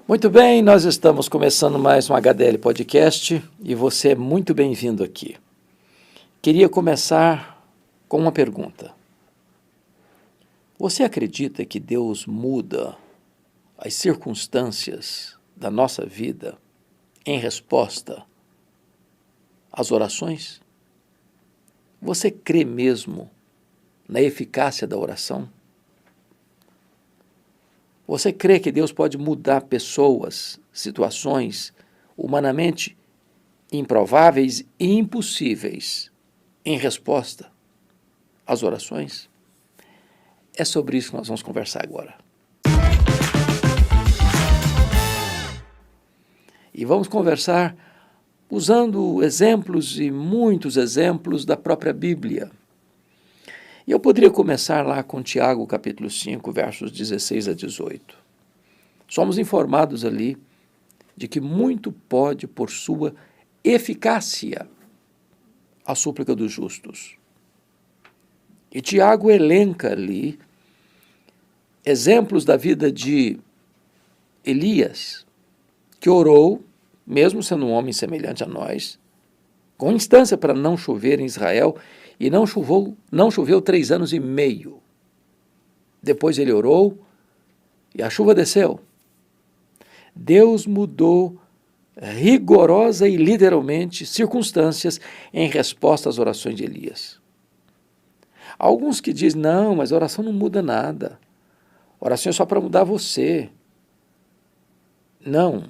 Muito bem, nós estamos começando mais um HDL Podcast e você é muito bem-vindo aqui. Queria começar com uma pergunta. Você acredita que Deus muda as circunstâncias da nossa vida em resposta às orações? Você crê mesmo na eficácia da oração? Você crê que Deus pode mudar pessoas, situações humanamente improváveis e impossíveis em resposta às orações? É sobre isso que nós vamos conversar agora. E vamos conversar usando exemplos e muitos exemplos da própria Bíblia. E eu poderia começar lá com Tiago, capítulo 5, versos 16 a 18. Somos informados ali de que muito pode, por sua eficácia, a súplica dos justos. E Tiago elenca ali exemplos da vida de Elias, que orou, mesmo sendo um homem semelhante a nós, com instância para não chover em Israel, e não choveu 3 anos e meio. Depois ele orou e a chuva desceu. Deus mudou rigorosa e literalmente circunstâncias em resposta às orações de Elias. Alguns que dizem, não, mas a oração não muda nada. A oração é só para mudar você. Não.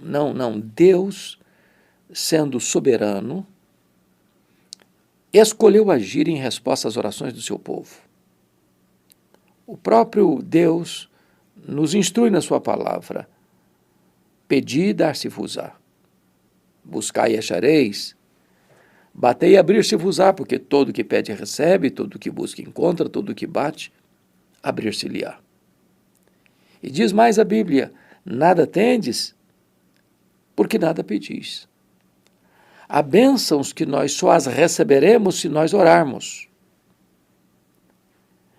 Deus, sendo soberano, escolheu agir em resposta às orações do seu povo. O próprio Deus nos instrui na sua palavra: pedi e dar-se-vos-á, buscai e achareis, batei e abrir-se-vos-á, porque todo que pede recebe, todo que busca encontra, todo que bate, abrir-se-lhe-á. E diz mais a Bíblia: nada tendes, porque nada pedis. Há bênçãos que nós só as receberemos se nós orarmos.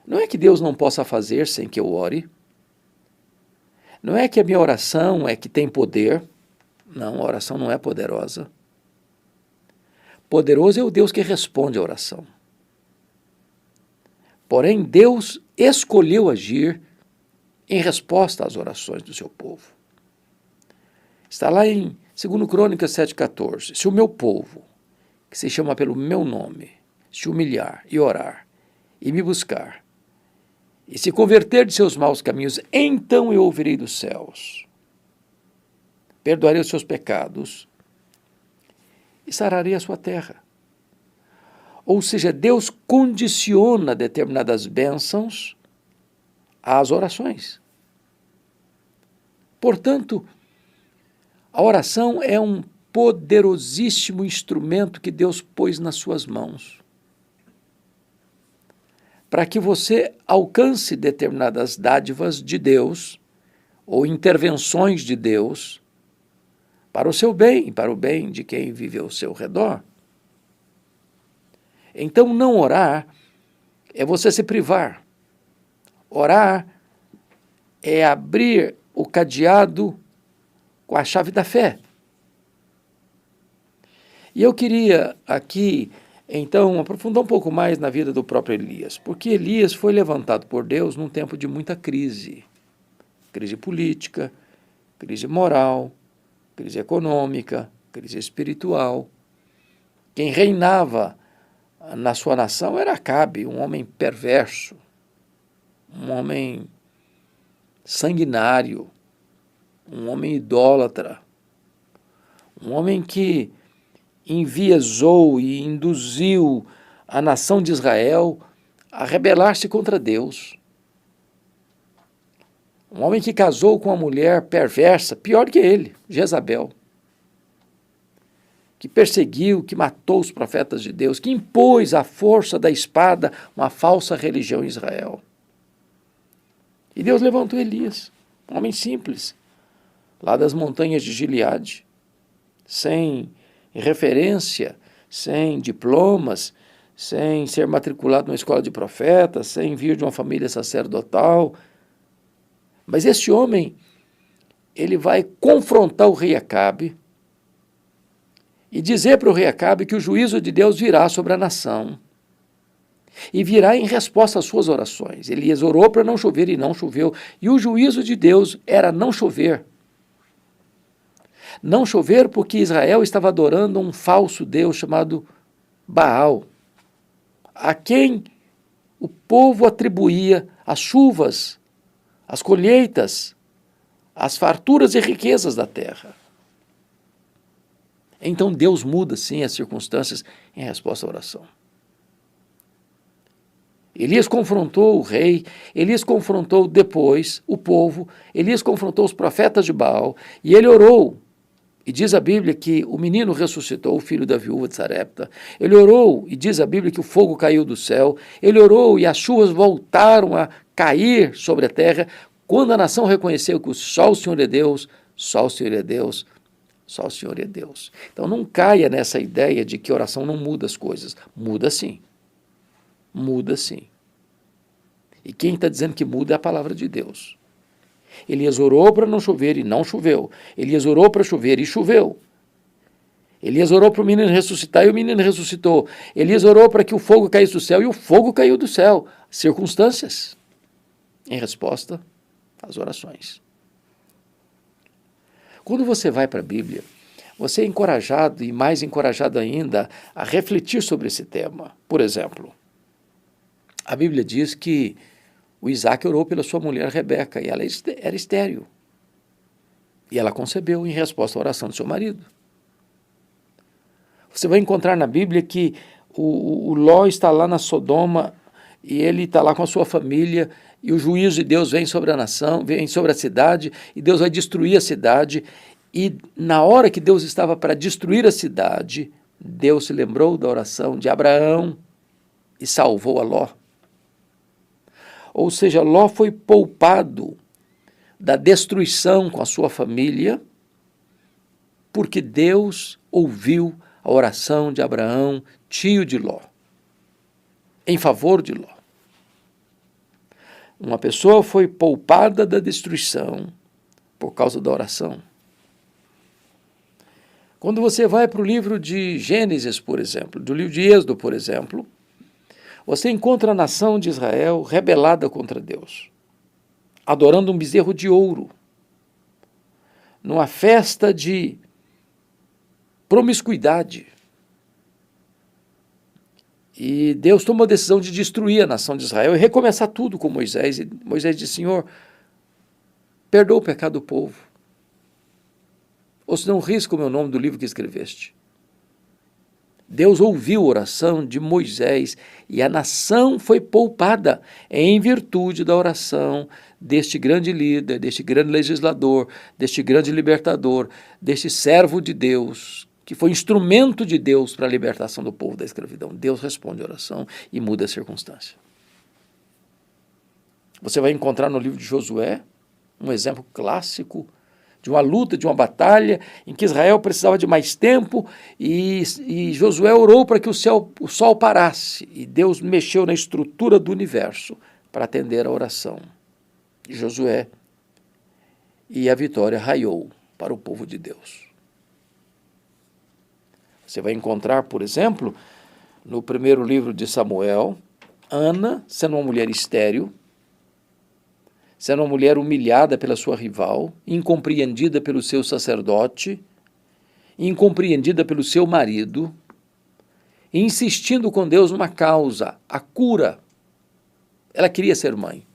Não é que Deus não possa fazer sem que eu ore. Não é que a minha oração é que tem poder. Não, a oração não é poderosa. Poderoso é o Deus que responde à oração. Porém, Deus escolheu agir em resposta às orações do seu povo. Está lá em 2 Crônicas 7,14. Se o meu povo, que se chama pelo meu nome, se humilhar e orar, e me buscar, e se converter de seus maus caminhos, então eu ouvirei dos céus, perdoarei os seus pecados e sararei a sua terra. Ou seja, Deus condiciona determinadas bênçãos às orações. Portanto, a oração é um poderosíssimo instrumento que Deus pôs nas suas mãos para que você alcance determinadas dádivas de Deus ou intervenções de Deus para o seu bem, para o bem de quem vive ao seu redor. Então, não orar é você se privar. Orar é abrir o cadeado com a chave da fé. E eu queria aqui, então, aprofundar um pouco mais na vida do próprio Elias, porque Elias foi levantado por Deus num tempo de muita crise. Crise política, crise moral, crise econômica, crise espiritual. Quem reinava na sua nação era Acabe, um homem perverso, um homem sanguinário, um homem idólatra, um homem que enviesou e induziu a nação de Israel a rebelar-se contra Deus. Um homem que casou com uma mulher perversa, pior que ele, Jezabel, que perseguiu, que matou os profetas de Deus, que impôs à força da espada uma falsa religião em Israel. E Deus levantou Elias, um homem simples, lá das montanhas de Gileade, sem referência, sem diplomas, sem ser matriculado numa escola de profetas, sem vir de uma família sacerdotal. Mas esse homem, ele vai confrontar o rei Acabe e dizer para o rei Acabe que o juízo de Deus virá sobre a nação e virá em resposta às suas orações. Elias orou para não chover e não choveu, e o juízo de Deus era não chover. Não chover porque Israel estava adorando um falso Deus chamado Baal, a quem o povo atribuía as chuvas, as colheitas, as farturas e riquezas da terra. Então Deus muda, sim, as circunstâncias em resposta à oração. Elias confrontou o rei, Elias confrontou depois o povo, Elias confrontou os profetas de Baal, e ele orou. E diz a Bíblia que o menino ressuscitou, o filho da viúva de Sarepta. Ele orou, e diz a Bíblia que o fogo caiu do céu. Ele orou e as chuvas voltaram a cair sobre a terra, quando a nação reconheceu que só o Senhor é Deus, só o Senhor é Deus, só o Senhor é Deus. Então não caia nessa ideia de que oração não muda as coisas. Muda sim. Muda sim. E quem está dizendo que muda é a palavra de Deus. Elias orou para não chover e não choveu. Elias orou para chover e choveu. Elias orou para o menino ressuscitar e o menino ressuscitou. Elias orou para que o fogo caísse do céu e o fogo caiu do céu. Circunstâncias em resposta às orações. Quando você vai para a Bíblia, você é encorajado e mais encorajado ainda a refletir sobre esse tema. Por exemplo, a Bíblia diz que o Isaac orou pela sua mulher Rebeca e ela era estéril. E ela concebeu em resposta à oração do seu marido. Você vai encontrar na Bíblia que o Ló está lá na Sodoma e ele está lá com a sua família e o juízo de Deus vem sobre a nação, vem sobre a cidade e Deus vai destruir a cidade. E na hora que Deus estava para destruir a cidade, Deus se lembrou da oração de Abraão e salvou a Ló. Ou seja, Ló foi poupado da destruição com a sua família, porque Deus ouviu a oração de Abraão, tio de Ló, em favor de Ló. Uma pessoa foi poupada da destruição por causa da oração. Quando você vai para o livro de Gênesis, por exemplo, do livro de Êxodo, por exemplo, você encontra a nação de Israel rebelada contra Deus, adorando um bezerro de ouro, numa festa de promiscuidade. E Deus tomou a decisão de destruir a nação de Israel e recomeçar tudo com Moisés. E Moisés disse: Senhor, perdoa o pecado do povo, ou se não risca o meu nome do livro que escreveste. Deus ouviu a oração de Moisés e a nação foi poupada em virtude da oração deste grande líder, deste grande legislador, deste grande libertador, deste servo de Deus, que foi instrumento de Deus para a libertação do povo da escravidão. Deus responde a oração e muda a circunstância. Você vai encontrar no livro de Josué um exemplo clássico de uma luta, de uma batalha, em que Israel precisava de mais tempo e Josué orou para que o sol parasse. E Deus mexeu na estrutura do universo para atender a oração de Josué. E a vitória raiou para o povo de Deus. Você vai encontrar, por exemplo, no primeiro livro de Samuel, Ana, sendo uma mulher estéril, sendo uma mulher humilhada pela sua rival, incompreendida pelo seu sacerdote, incompreendida pelo seu marido, insistindo com Deus numa causa, a cura. Ela queria ser mãe.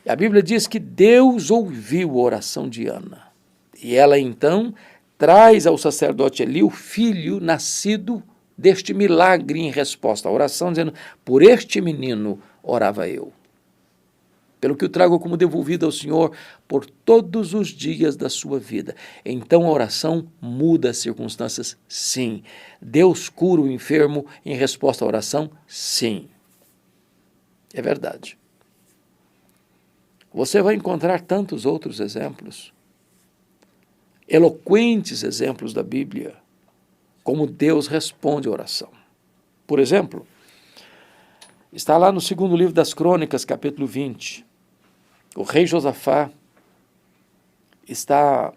E a Bíblia diz que Deus ouviu a oração de Ana. E ela então traz ao sacerdote Eli o filho nascido deste milagre em resposta à oração, dizendo: por este menino orava eu, pelo que o trago como devolvido ao Senhor por todos os dias da sua vida. Então a oração muda as circunstâncias, sim. Deus cura o enfermo em resposta à oração, sim. É verdade. Você vai encontrar tantos outros exemplos, eloquentes exemplos da Bíblia, como Deus responde à oração. Por exemplo, está lá no segundo livro das Crônicas, capítulo 20. O rei Josafá está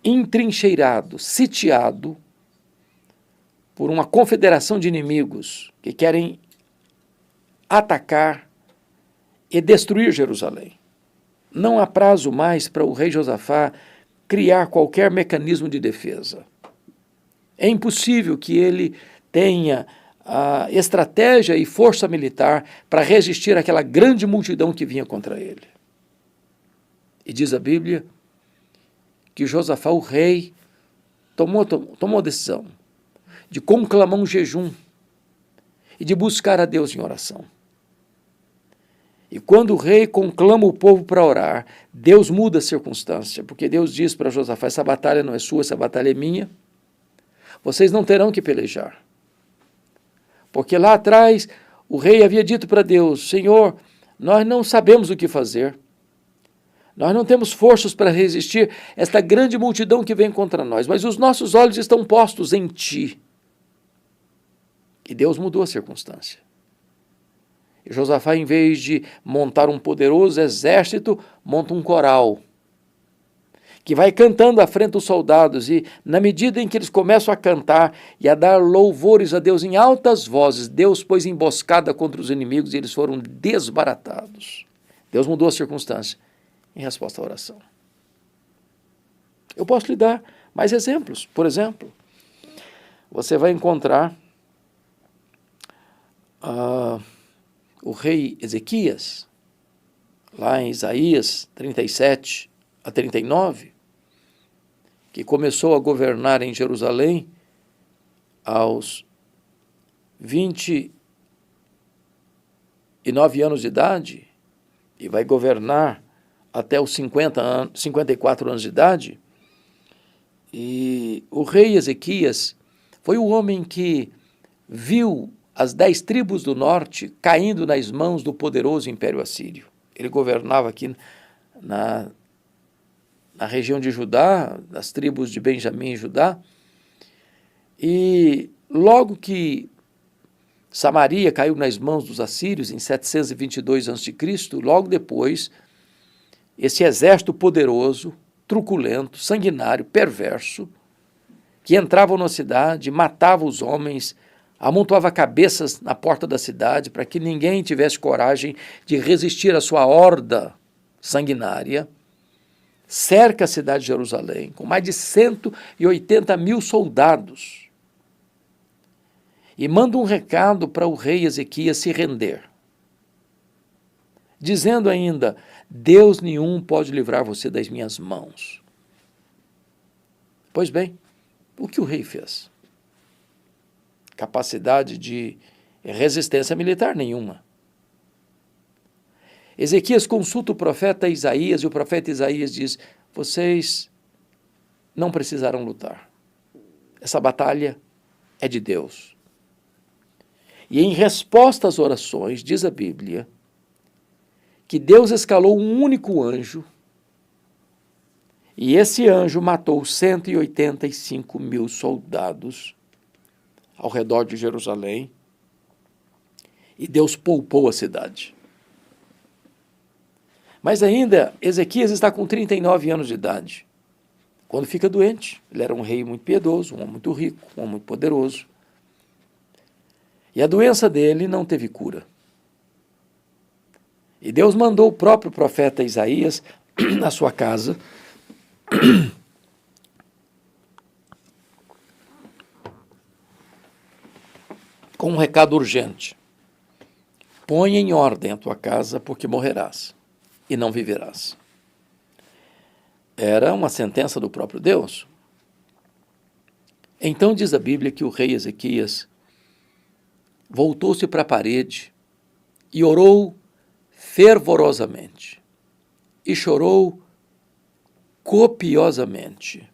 entrincheirado, sitiado por uma confederação de inimigos que querem atacar e destruir Jerusalém. Não há prazo mais para o rei Josafá criar qualquer mecanismo de defesa. É impossível que ele tenha a estratégia e força militar para resistir àquela grande multidão que vinha contra ele. E diz a Bíblia que Josafá, o rei, tomou a decisão de conclamar um jejum e de buscar a Deus em oração. E quando o rei conclama o povo para orar, Deus muda a circunstância, porque Deus diz para Josafá: essa batalha não é sua, essa batalha é minha. Vocês não terão que pelejar. Porque lá atrás o rei havia dito para Deus: Senhor, nós não sabemos o que fazer. Nós não temos forças para resistir a esta grande multidão que vem contra nós, mas os nossos olhos estão postos em Ti. E Deus mudou a circunstância. E Josafá, em vez de montar um poderoso exército, monta um coral, que vai cantando à frente dos soldados, e na medida em que eles começam a cantar e a dar louvores a Deus em altas vozes, Deus pôs emboscada contra os inimigos e eles foram desbaratados. Deus mudou a circunstância em resposta à oração. Eu posso lhe dar mais exemplos. Por exemplo, você vai encontrar o rei Ezequias, lá em Isaías 37 a 39, que começou a governar em Jerusalém aos 29 anos de idade e vai governar até os 54 anos de idade. E o rei Ezequias foi o homem que viu as 10 tribos do norte caindo nas mãos do poderoso Império Assírio. Ele governava aqui na região de Judá, das tribos de Benjamim e Judá, e logo que Samaria caiu nas mãos dos assírios em 722 a.C., logo depois, esse exército poderoso, truculento, sanguinário, perverso, que entrava na cidade, matava os homens, amontoava cabeças na porta da cidade para que ninguém tivesse coragem de resistir à sua horda sanguinária, cerca a cidade de Jerusalém com mais de 180 mil soldados e manda um recado para o rei Ezequias se render, dizendo ainda: Deus nenhum pode livrar você das minhas mãos. Pois bem, o que o rei fez? Capacidade de resistência militar nenhuma. Ezequias consulta o profeta Isaías e o profeta Isaías diz: vocês não precisarão lutar. Essa batalha é de Deus. E em resposta às orações, diz a Bíblia, que Deus escalou um único anjo e esse anjo matou 185 mil soldados ao redor de Jerusalém e Deus poupou a cidade. Mas ainda, Ezequias está com 39 anos de idade, quando fica doente. Ele era um rei muito piedoso, um homem muito rico, um homem muito poderoso. E a doença dele não teve cura. E Deus mandou o próprio profeta Isaías na sua casa com um recado urgente: põe em ordem a tua casa, porque morrerás e não viverás. Era uma sentença do próprio Deus. Então diz a Bíblia que o rei Ezequias voltou-se para a parede e orou fervorosamente e chorou copiosamente.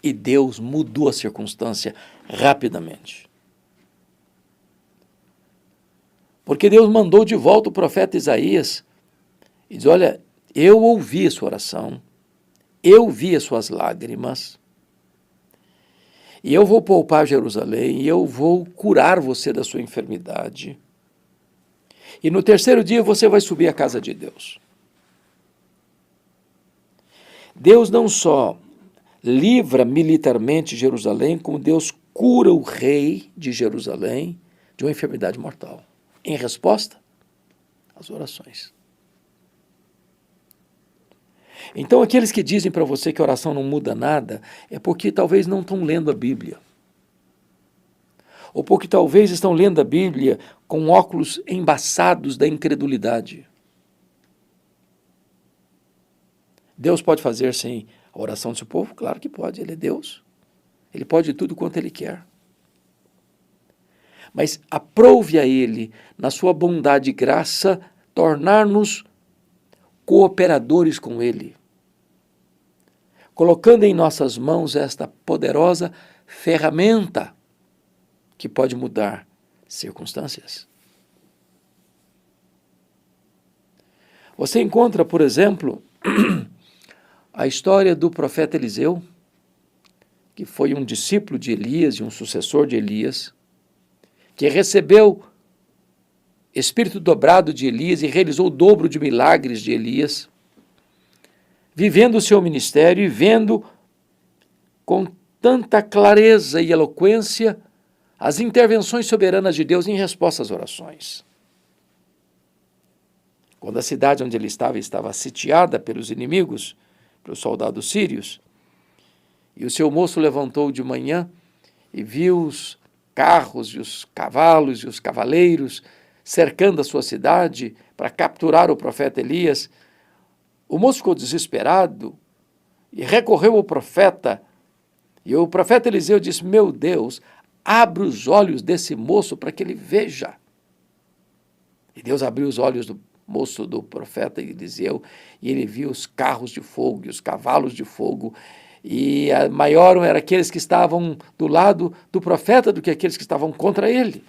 E Deus mudou a circunstância rapidamente. Porque Deus mandou de volta o profeta Isaías e diz: olha, eu ouvi a sua oração, eu vi as suas lágrimas, e eu vou poupar Jerusalém, e eu vou curar você da sua enfermidade. E no terceiro dia você vai subir à casa de Deus. Deus não só livra militarmente Jerusalém, como Deus cura o rei de Jerusalém de uma enfermidade mortal, em resposta às orações. Então, aqueles que dizem para você que a oração não muda nada, é porque talvez não estão lendo a Bíblia. Ou porque talvez estão lendo a Bíblia com óculos embaçados da incredulidade. Deus pode fazer sem a oração do seu povo? Claro que pode, Ele é Deus. Ele pode tudo quanto Ele quer. Mas aprove a Ele, na sua bondade e graça, tornar-nos cooperadores com Ele, colocando em nossas mãos esta poderosa ferramenta que pode mudar circunstâncias. Você encontra, por exemplo, a história do profeta Eliseu, que foi um discípulo de Elias e um sucessor de Elias, que recebeu espírito dobrado de Elias e realizou o dobro de milagres de Elias, vivendo o seu ministério e vendo com tanta clareza e eloquência as intervenções soberanas de Deus em resposta às orações. Quando a cidade onde ele estava sitiada pelos inimigos, pelos soldados sírios, e o seu moço levantou de manhã e viu os carros e os cavalos e os cavaleiros cercando a sua cidade para capturar o profeta Elias, o moço ficou desesperado e recorreu ao profeta. E o profeta Eliseu disse: meu Deus, abre os olhos desse moço para que ele veja. E Deus abriu os olhos do moço, do profeta Eliseu, e ele viu os carros de fogo e os cavalos de fogo, e maior eram aqueles que estavam do lado do profeta do que aqueles que estavam contra ele.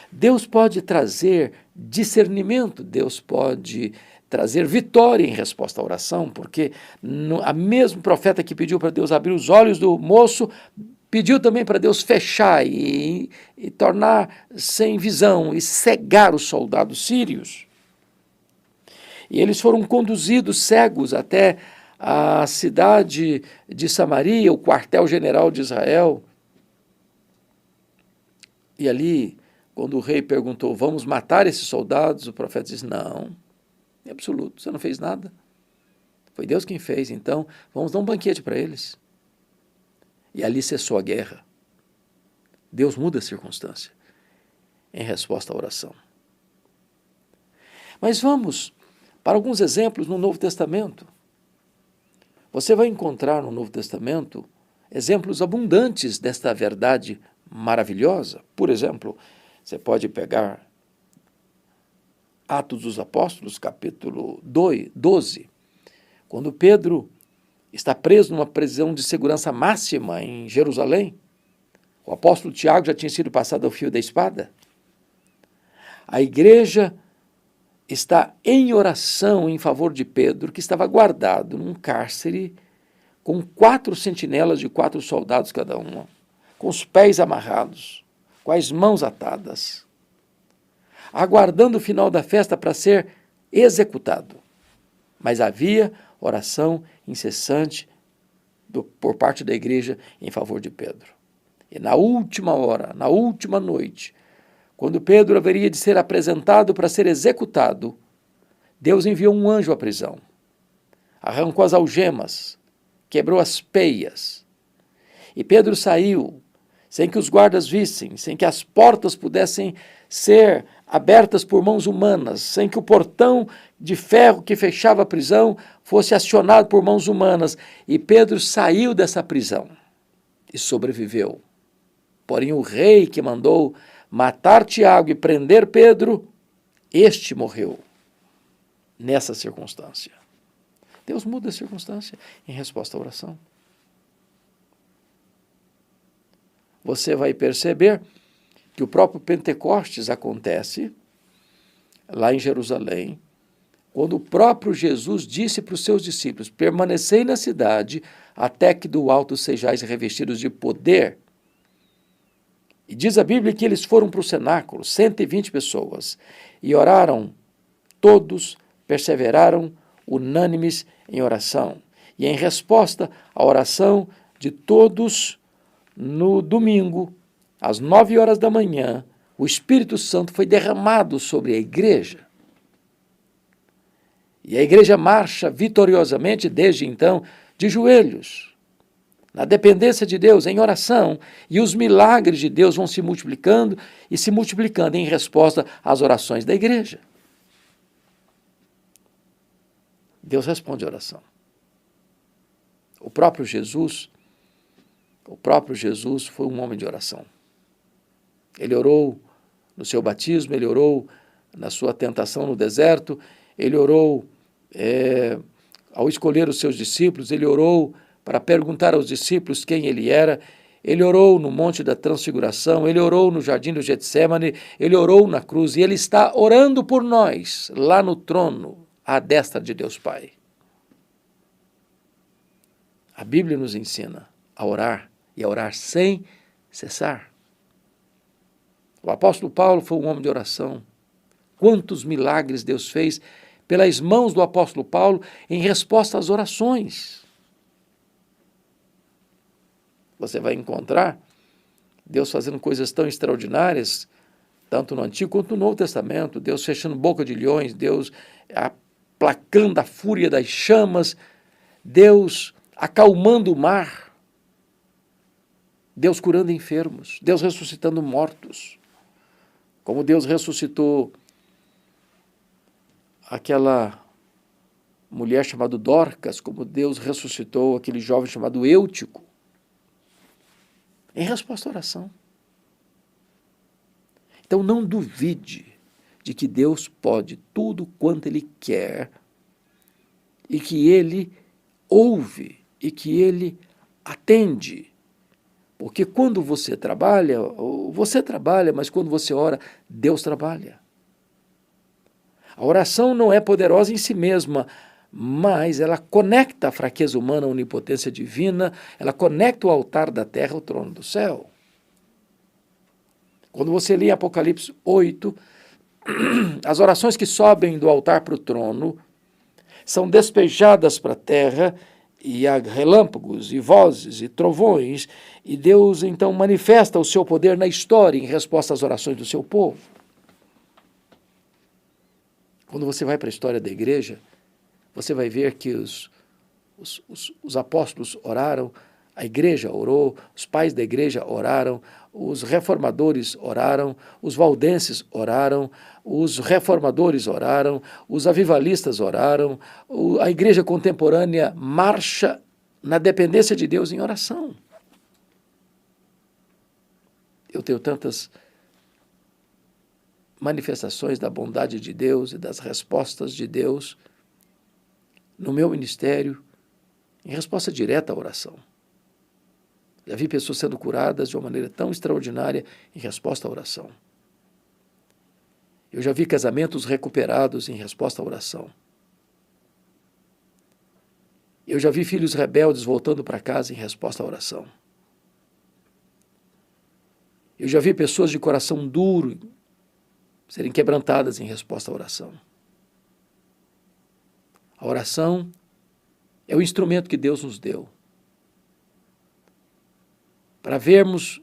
Deus pode trazer discernimento, Deus pode trazer vitória em resposta à oração, porque a mesmo profeta que pediu para Deus abrir os olhos do moço, pediu também para Deus fechar e tornar sem visão e cegar os soldados sírios. E eles foram conduzidos cegos até a cidade de Samaria, o quartel-general de Israel. E ali, quando o rei perguntou: vamos matar esses soldados? O profeta disse: não, em absoluto, você não fez nada. Foi Deus quem fez, então vamos dar um banquete para eles. E ali cessou a guerra. Deus muda a circunstância em resposta à oração. Mas vamos para alguns exemplos no Novo Testamento. Você vai encontrar no Novo Testamento exemplos abundantes desta verdade maravilhosa. Por exemplo, você pode pegar Atos dos Apóstolos, capítulo 12, quando Pedro está preso numa prisão de segurança máxima em Jerusalém. O apóstolo Tiago já tinha sido passado ao fio da espada. A igreja está em oração em favor de Pedro, que estava guardado num cárcere com 4 sentinelas de 4 soldados cada uma, com os pés amarrados, com as mãos atadas, aguardando o final da festa para ser executado. Mas havia oração incessante por parte da igreja em favor de Pedro. E na última hora, na última noite, quando Pedro haveria de ser apresentado para ser executado, Deus enviou um anjo à prisão, arrancou as algemas, quebrou as peias, e Pedro saiu sem que os guardas vissem, sem que as portas pudessem ser abertas por mãos humanas, sem que o portão de ferro que fechava a prisão fosse acionado por mãos humanas. E Pedro saiu dessa prisão e sobreviveu. Porém, o rei que mandou matar Tiago e prender Pedro, este morreu nessa circunstância. Deus muda a circunstância em resposta à oração. Você vai perceber que o próprio Pentecostes acontece lá em Jerusalém, quando o próprio Jesus disse para os seus discípulos: permanecei na cidade até que do alto sejais revestidos de poder. E diz a Bíblia que eles foram para o cenáculo, 120 pessoas, e oraram, todos perseveraram unânimes em oração. E em resposta à oração de todos, no domingo, às 9 horas da manhã, o Espírito Santo foi derramado sobre a igreja. E a igreja marcha vitoriosamente, desde então, de joelhos, na dependência de Deus, em oração, e os milagres de Deus vão se multiplicando e se multiplicando em resposta às orações da igreja. Deus responde a oração. O próprio Jesus foi um homem de oração. Ele orou no seu batismo, ele orou na sua tentação no deserto, ele orou ao escolher os seus discípulos, ele orou para perguntar aos discípulos quem ele era, ele orou no Monte da Transfiguração, ele orou no Jardim do Getsêmani, ele orou na cruz, e ele está orando por nós, lá no trono, à destra de Deus Pai. A Bíblia nos ensina a orar, e a orar sem cessar. O apóstolo Paulo foi um homem de oração. Quantos milagres Deus fez pelas mãos do apóstolo Paulo em resposta às orações. Você vai encontrar Deus fazendo coisas tão extraordinárias, tanto no Antigo quanto no Novo Testamento, Deus fechando boca de leões, Deus aplacando a fúria das chamas, Deus acalmando o mar, Deus curando enfermos, Deus ressuscitando mortos, como Deus ressuscitou aquela mulher chamada Dorcas, como Deus ressuscitou aquele jovem chamado Eutico, em resposta à oração. Então não duvide de que Deus pode tudo quanto Ele quer e que Ele ouve e que Ele atende. Porque quando você trabalha, mas quando você ora, Deus trabalha. A oração não é poderosa em si mesma, mas ela conecta a fraqueza humana à onipotência divina, ela conecta o altar da terra ao trono do céu. Quando você lê Apocalipse 8, as orações que sobem do altar para o trono são despejadas para a terra, e há relâmpagos, e vozes, e trovões, e Deus então manifesta o seu poder na história em resposta às orações do seu povo. Quando você vai para a história da igreja, você vai ver que os apóstolos oraram, a igreja orou, os pais da igreja oraram, os reformadores oraram, os valdenses oraram, os reformadores oraram, os avivalistas oraram, a igreja contemporânea marcha na dependência de Deus em oração. Eu tenho tantas manifestações da bondade de Deus e das respostas de Deus no meu ministério, em resposta direta à oração. Já vi pessoas sendo curadas de uma maneira tão extraordinária em resposta à oração. Eu já vi casamentos recuperados em resposta à oração. Eu já vi filhos rebeldes voltando para casa em resposta à oração. Eu já vi pessoas de coração duro serem quebrantadas em resposta à oração. A oração é o instrumento que Deus nos deu para vermos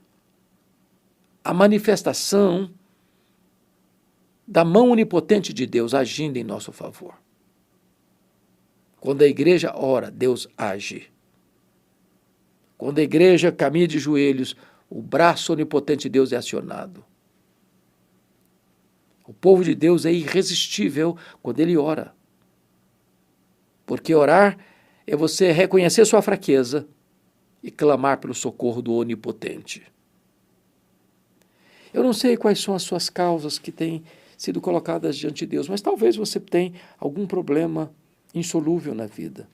a manifestação da mão onipotente de Deus agindo em nosso favor. Quando a igreja ora, Deus age. Quando a igreja caminha de joelhos, o braço onipotente de Deus é acionado. O povo de Deus é irresistível quando ele ora. Porque orar é você reconhecer sua fraqueza e clamar pelo socorro do Onipotente. Eu não sei quais são as suas causas que têm sido colocadas diante de Deus, mas talvez você tenha algum problema insolúvel na vida.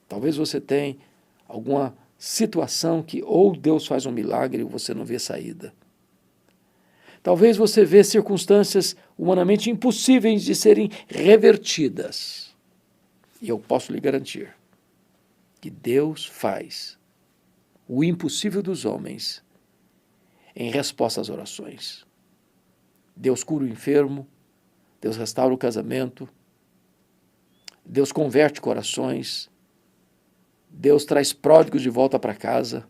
Talvez você tenha alguma situação que ou Deus faz um milagre ou você não vê saída. Talvez você vê circunstâncias humanamente impossíveis de serem revertidas. E eu posso lhe garantir que Deus faz o impossível dos homens em resposta às orações. Deus cura o enfermo, Deus restaura o casamento, Deus converte corações, Deus traz pródigos de volta para casa,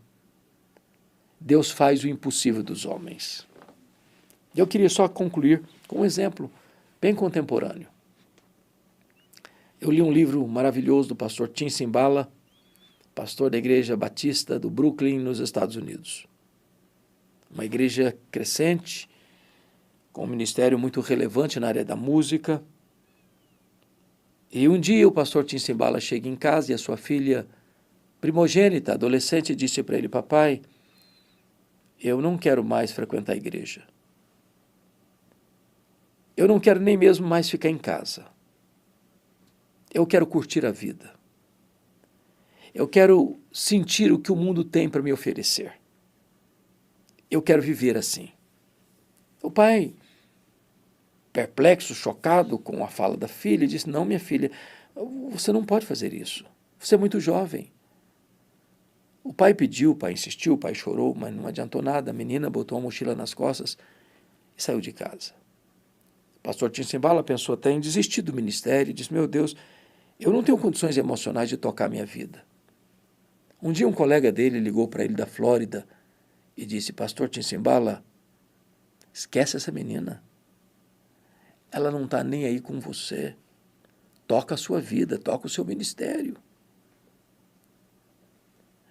Deus faz o impossível dos homens. Eu queria só concluir com um exemplo bem contemporâneo. Eu li um livro maravilhoso do pastor Tim Cymbala, pastor da Igreja Batista do Brooklyn, nos Estados Unidos. Uma igreja crescente, com um ministério muito relevante na área da música. E um dia o pastor Tim Cymbala chega em casa e a sua filha primogênita, adolescente, disse para ele: papai, eu não quero mais frequentar a igreja. Eu não quero nem mesmo mais ficar em casa. Eu quero curtir a vida. Eu quero sentir o que o mundo tem para me oferecer. Eu quero viver assim. O pai, perplexo, chocado com a fala da filha, disse: não, minha filha, você não pode fazer isso. Você é muito jovem. O pai pediu, o pai insistiu, o pai chorou, mas não adiantou nada. A menina botou uma mochila nas costas e saiu de casa. O pastor Tim Cymbala pensou até em desistir do ministério e disse: meu Deus, eu não tenho condições emocionais de tocar minha vida. Um dia um colega dele ligou para ele da Flórida e disse: pastor Tim Cymbala, esquece essa menina. Ela não está nem aí com você. Toca a sua vida, toca o seu ministério.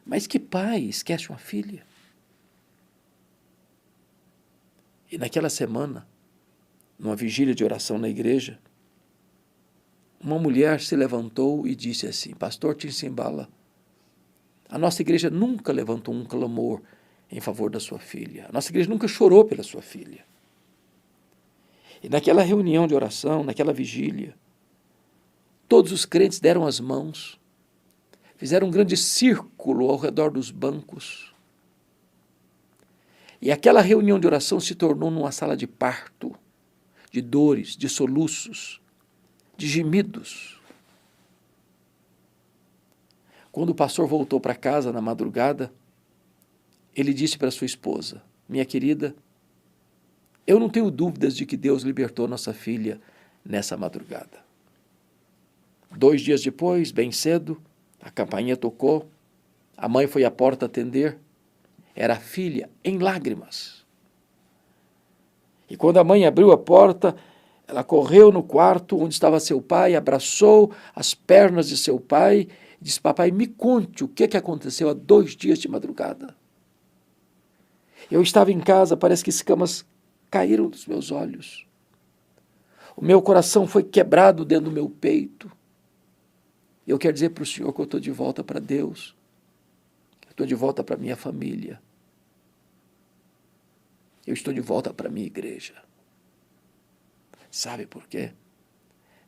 Mas que pai esquece uma filha? E naquela semana, numa vigília de oração na igreja, uma mulher se levantou e disse assim: pastor Tim Cymbala, a nossa igreja nunca levantou um clamor em favor da sua filha. A nossa igreja nunca chorou pela sua filha. E naquela reunião de oração, naquela vigília, todos os crentes deram as mãos, fizeram um grande círculo ao redor dos bancos. E aquela reunião de oração se tornou numa sala de parto, de dores, de soluços, de gemidos. Quando o pastor voltou para casa na madrugada, ele disse para sua esposa: minha querida, eu não tenho dúvidas de que Deus libertou nossa filha nessa madrugada. 2 dias depois, bem cedo, a campainha tocou, a mãe foi à porta atender, era a filha em lágrimas. E quando a mãe abriu a porta, ela correu no quarto onde estava seu pai, abraçou as pernas de seu pai e disse: papai, me conte o que aconteceu há 2 dias de madrugada. Eu estava em casa, parece que escamas caíram dos meus olhos. O meu coração foi quebrado dentro do meu peito. Eu quero dizer para o Senhor que eu estou de volta para Deus. Eu estou de volta para minha família. Eu estou de volta para minha igreja. Sabe por quê?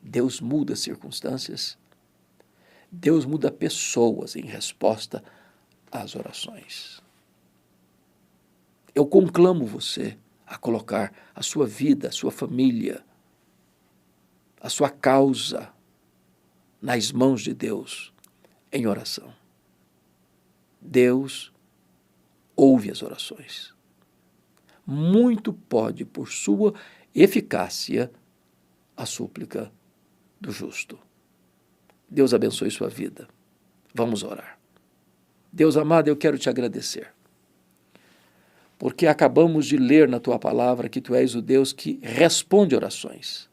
Deus muda circunstâncias. Deus muda pessoas em resposta às orações. Eu conclamo você a colocar a sua vida, a sua família, a sua causa nas mãos de Deus em oração. Deus ouve as orações. Muito pode, por sua eficácia, a súplica do justo. Deus abençoe sua vida. Vamos orar. Deus amado, eu quero te agradecer, porque acabamos de ler na tua palavra que tu és o Deus que responde orações.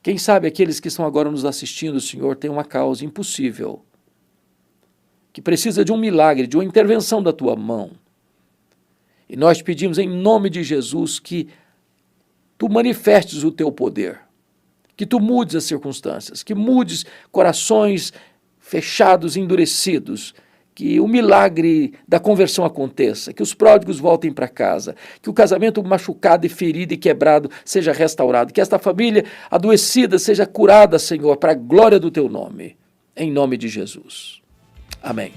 Quem sabe aqueles que estão agora nos assistindo, Senhor, têm uma causa impossível, que precisa de um milagre, de uma intervenção da tua mão. E nós pedimos em nome de Jesus que tu manifestes o teu poder, que tu mudes as circunstâncias, que mudes corações fechados, endurecidos, que o milagre da conversão aconteça, que os pródigos voltem para casa, que o casamento machucado e ferido e quebrado seja restaurado, que esta família adoecida seja curada, Senhor, para a glória do teu nome, em nome de Jesus. Amém.